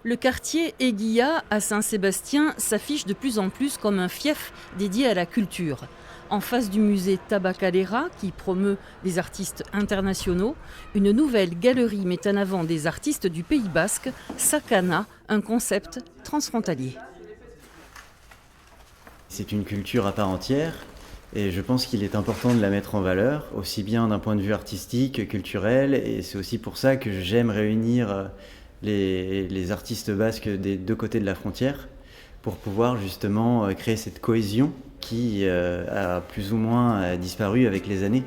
Le quartier Eguilla à Saint-Sébastien s'affiche de plus en plus comme un fief dédié à la culture. En face du musée Tabacalera, qui promeut les artistes internationaux, une nouvelle galerie met en avant des artistes du Pays Basque, Sakana, un concept transfrontalier. C'est une culture à part entière et je pense qu'il est important de la mettre en valeur, aussi bien d'un point de vue artistique que culturel, et c'est aussi pour ça que j'aime réunir les artistes basques des deux côtés de la frontière pour pouvoir justement créer cette cohésion qui a plus ou moins disparu avec les années.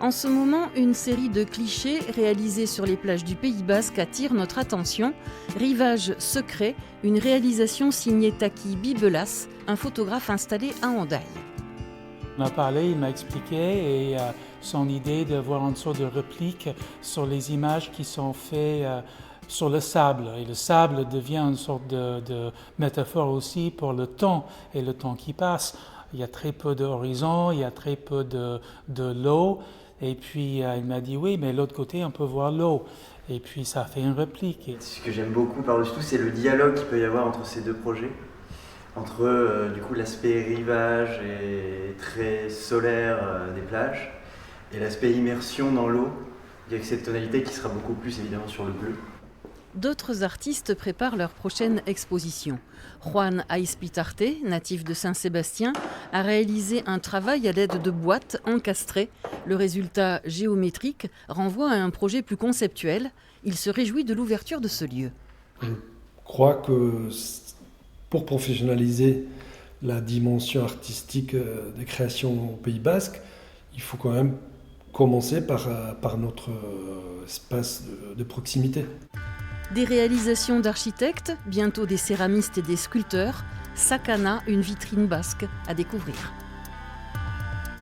En ce moment, une série de clichés réalisés sur les plages du Pays Basque attire notre attention. Rivage secret, une réalisation signée Taki Bibelas, un photographe installé à Hendaye. On a parlé, il m'a expliqué et son idée de voir une sorte de réplique sur les images qui sont faites sur le sable. Et le sable devient une sorte de métaphore aussi pour le temps et le temps qui passe. Il y a très peu d'horizon, il y a très peu de l'eau. Et puis il m'a dit oui, mais de l'autre côté on peut voir l'eau. Et puis ça fait une réplique. Ce que j'aime beaucoup par-dessus tout, c'est le dialogue qu'il peut y avoir entre ces deux projets. Entre du coup l'aspect rivage et très solaire des plages et l'aspect immersion dans l'eau, avec cette tonalité qui sera beaucoup plus évidemment sur le bleu. D'autres artistes préparent leur prochaine exposition. Juan Aispitarte, natif de Saint-Sébastien, a réalisé un travail à l'aide de boîtes encastrées. Le résultat géométrique renvoie à un projet plus conceptuel. Il se réjouit de l'ouverture de ce lieu. Je crois que pour professionnaliser la dimension artistique des créations au Pays Basque, il faut quand même commencer par notre espace de proximité. Des réalisations d'architectes, bientôt des céramistes et des sculpteurs, Sakana, une vitrine basque à découvrir.